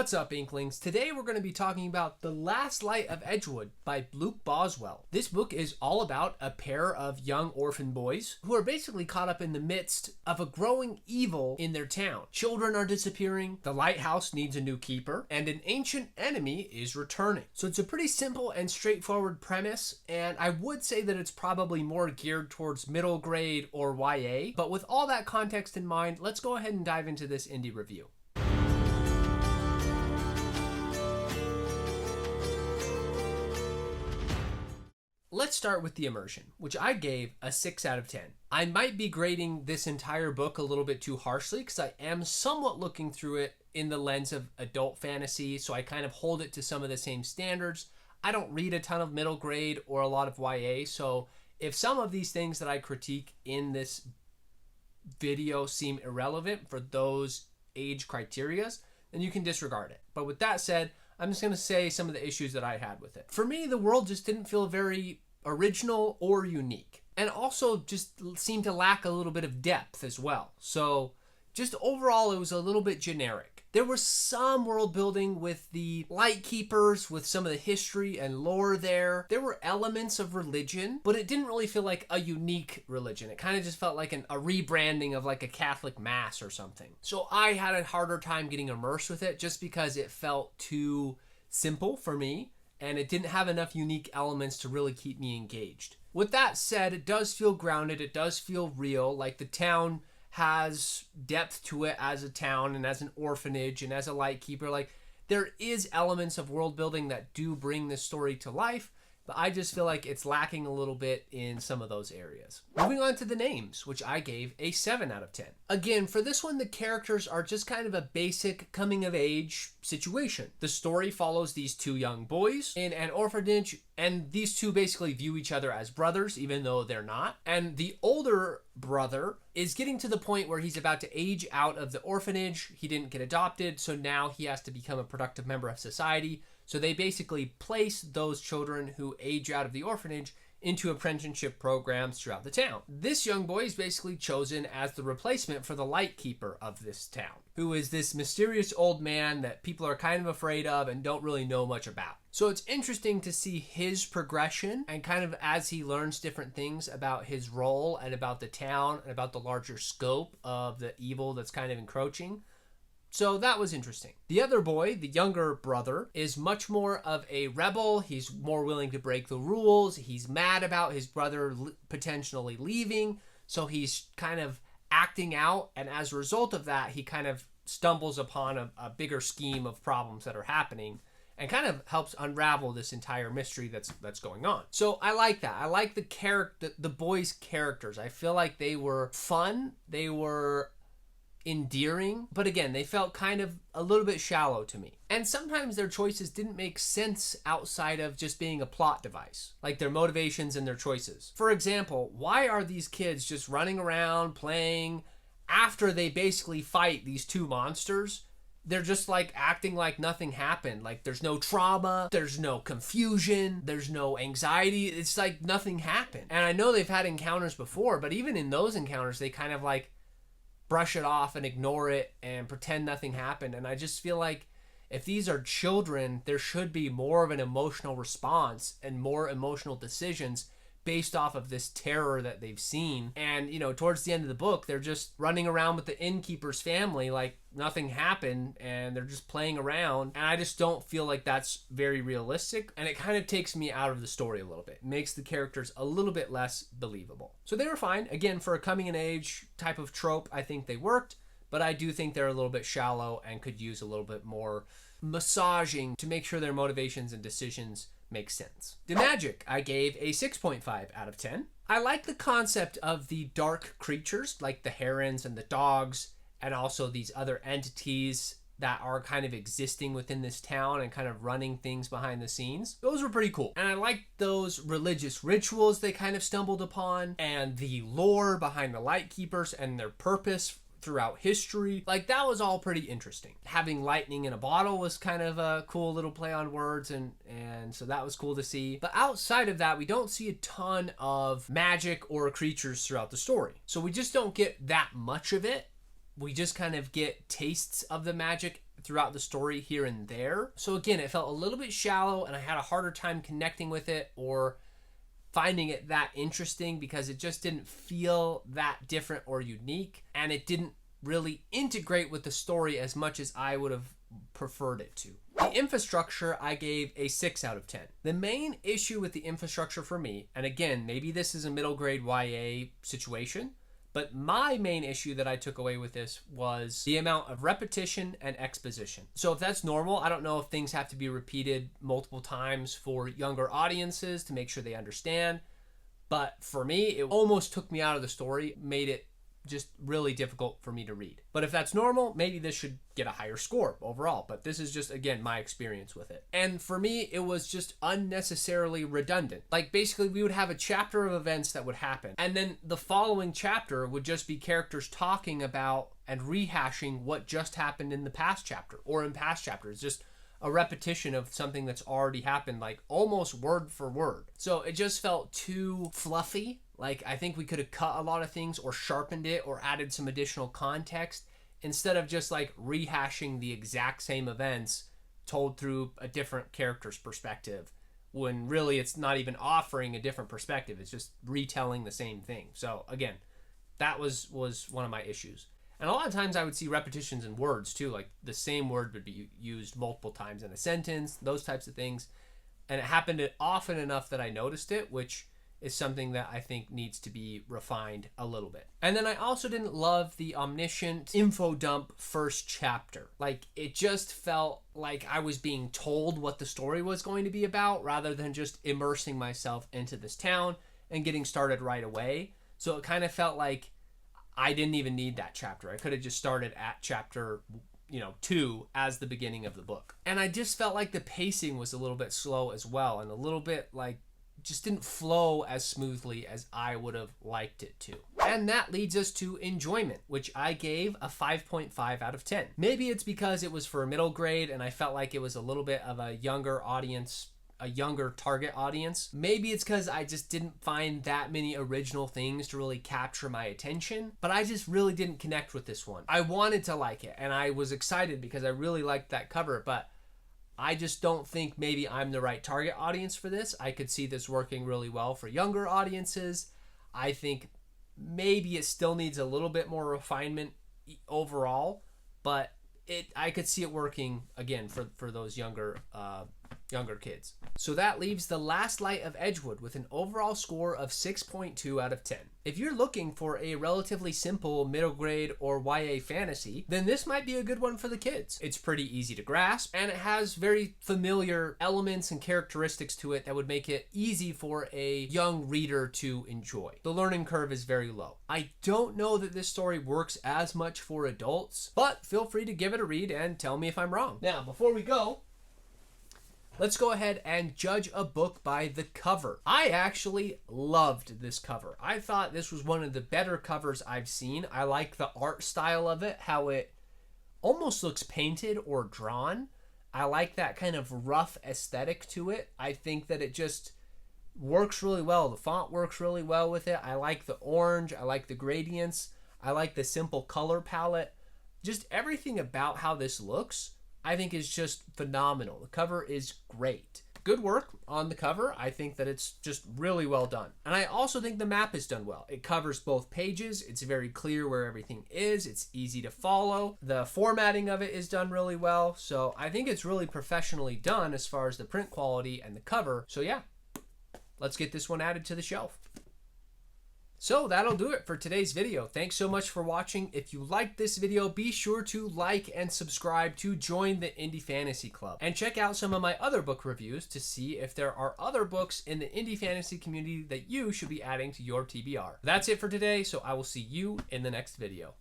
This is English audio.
What's up, Inklings? Today we're going to be talking about The Last Light of Edgewood by Luke Boswell. This book is all about a pair of young orphan boys who are basically caught up in the midst of a growing evil in their town. Children are disappearing, the lighthouse needs a new keeper, and an ancient enemy is returning. So it's a pretty simple and straightforward premise, and I would say that it's probably more geared towards middle grade or YA, but with all that context in mind, let's go ahead and dive into this indie review. Let's start with the immersion, which I gave a 6 out of 10. I might be grading this entire book a little bit too harshly because I am somewhat looking through it in the lens of adult fantasy, so I kind of hold it to some of the same standards. I don't read a ton of middle grade or a lot of YA, so if some of these things that I critique in this video seem irrelevant for those age criterias, then you can disregard it. But with that said, I'm just going to say some of the issues that I had with it. For me, the world just didn't feel very original or unique, and also just seemed to lack a little bit of depth as well. So just overall, it was a little bit generic. There was some world building with the light keepers, with some of the history and lore there. There were elements of religion, but it didn't really feel like a unique religion. It kind of just felt like a rebranding of like a Catholic mass or something. So I had a harder time getting immersed with it just because it felt too simple for me, and it didn't have enough unique elements to really keep me engaged. With that said, it does feel grounded. It does feel real. Like the town has depth to it as a town and as an orphanage and as a light keeper. Like there is elements of world building that do bring this story to life, but I just feel like it's lacking a little bit in some of those areas. Moving on to the names, which I gave a 7 out of 10. Again, for this one, the characters are just kind of a basic coming of age situation. The story follows these two young boys in an orphanage, and these two basically view each other as brothers, even though they're not. And the older brother is getting to the point where he's about to age out of the orphanage. He didn't get adopted, so now he has to become a productive member of society. So they basically place those children who age out of the orphanage into apprenticeship programs throughout the town. This young boy is basically chosen as the replacement for the light keeper of this town, who is this mysterious old man that people are kind of afraid of and don't really know much about. So it's interesting to see his progression and kind of as he learns different things about his role and about the town and about the larger scope of the evil that's kind of encroaching. So that was interesting. The other boy, the younger brother, is much more of a rebel. He's more willing to break the rules. He's mad about his brother potentially leaving. So he's kind of acting out. And as a result of that, he kind of stumbles upon a bigger scheme of problems that are happening and kind of helps unravel this entire mystery that's going on. So I like that. I like the boys' characters. I feel like they were fun. They were endearing, but again, they felt kind of a little bit shallow to me. And sometimes their choices didn't make sense outside of just being a plot device, like their motivations and their choices. For example, why are these kids just running around playing after they basically fight these two monsters? They're just like acting like nothing happened. Like there's no trauma, there's no confusion, there's no anxiety. It's like nothing happened. And I know they've had encounters before, but even in those encounters, they kind of like brush it off and ignore it and pretend nothing happened. And I just feel like if these are children, there should be more of an emotional response and more emotional decisions based off of this terror that they've seen. And, you know, towards the end of the book, they're just running around with the innkeeper's family like nothing happened and they're just playing around. And I just don't feel like that's very realistic. And it kind of takes me out of the story a little bit. It makes the characters a little bit less believable. So they were fine. Again, for a coming of age type of trope, I think they worked. But I do think they're a little bit shallow and could use a little bit more massaging to make sure their motivations and decisions make sense. The magic, I gave a 6.5 out of 10. I like the concept of the dark creatures, like the herons and the dogs, and also these other entities that are kind of existing within this town and kind of running things behind the scenes. Those were pretty cool. And I liked those religious rituals they kind of stumbled upon and the lore behind the light keepers and their purpose throughout history. Like that was all pretty interesting. Having lightning in a bottle was kind of a cool little play on words, and so that was cool to see. But outside of that, we don't see a ton of magic or creatures throughout the story. So we just don't get that much of it. We just kind of get tastes of the magic throughout the story here and there. So again, it felt a little bit shallow and I had a harder time connecting with it or finding it that interesting because it just didn't feel that different or unique, and it didn't really integrate with the story as much as I would have preferred it to. The infrastructure I gave a 6 out of 10. The main issue with the infrastructure for me, and again, maybe this is a middle grade YA situation, but my main issue that I took away with this was the amount of repetition and exposition. So if that's normal, I don't know if things have to be repeated multiple times for younger audiences to make sure they understand. But for me, it almost took me out of the story, made it just really difficult for me to read. But if that's normal, maybe this should get a higher score overall. But this is just, again, my experience with it. And for me, it was just unnecessarily redundant. Like, basically, we would have a chapter of events that would happen, and then the following chapter would just be characters talking about and rehashing what just happened in the past chapter or in past chapters. Just a repetition of something that's already happened, like almost word for word. So it just felt too fluffy. Like, I think we could have cut a lot of things or sharpened it or added some additional context instead of just like rehashing the exact same events told through a different character's perspective, when really it's not even offering a different perspective. It's just retelling the same thing. So again, that was one of my issues. And a lot of times I would see repetitions in words too, like the same word would be used multiple times in a sentence, those types of things. And it happened often enough that I noticed it, which is something that I think needs to be refined a little bit. And then I also didn't love the omniscient info dump first chapter. Like, it just felt like I was being told what the story was going to be about rather than just immersing myself into this town and getting started right away. So it kind of felt like I didn't even need that chapter. I could have just started at chapter 2 as the beginning of the book. And I just felt like the pacing was a little bit slow as well, and a little bit like just didn't flow as smoothly as I would have liked it to. And that leads us to enjoyment, which I gave a 5.5 out of 10. Maybe it's because it was for a middle grade and I felt like it was a little bit of a younger audience, a younger target audience. Maybe it's because I just didn't find that many original things to really capture my attention, but I just really didn't connect with this one. I wanted to like it and I was excited because I really liked that cover, but I just don't think maybe I'm the right target audience for this. I could see this working really well for younger audiences. I think maybe it still needs a little bit more refinement overall, but I could see it working again for those younger kids. So that leaves The Last Light of Edgewood with an overall score of 6.2 out of 10. If you're looking for a relatively simple middle grade or YA fantasy, then this might be a good one for the kids. It's pretty easy to grasp, and it has very familiar elements and characteristics to it that would make it easy for a young reader to enjoy. The learning curve is very low. I don't know that this story works as much for adults, but feel free to give it a read and tell me if I'm wrong. Now, before we go, let's go ahead and judge a book by the cover. I actually loved this cover. I thought this was one of the better covers I've seen. I like the art style of it, how it almost looks painted or drawn. I like that kind of rough aesthetic to it. I think that it just works really well. The font works really well with it. I like the orange. I like the gradients. I like the simple color palette. Just everything about how this looks, I think, is just phenomenal. The cover is great. Good work on the cover. I think that it's just really well done. And I also think the map is done well. It covers both pages. It's very clear where everything is. It's easy to follow. The formatting of it is done really well. So I think it's really professionally done as far as the print quality and the cover. So yeah, let's get this one added to the shelf. So that'll do it for today's video. Thanks so much for watching. If you liked this video, be sure to like and subscribe to join the Indie Fantasy Club. And check out some of my other book reviews to see if there are other books in the indie fantasy community that you should be adding to your TBR. That's it for today, so I will see you in the next video.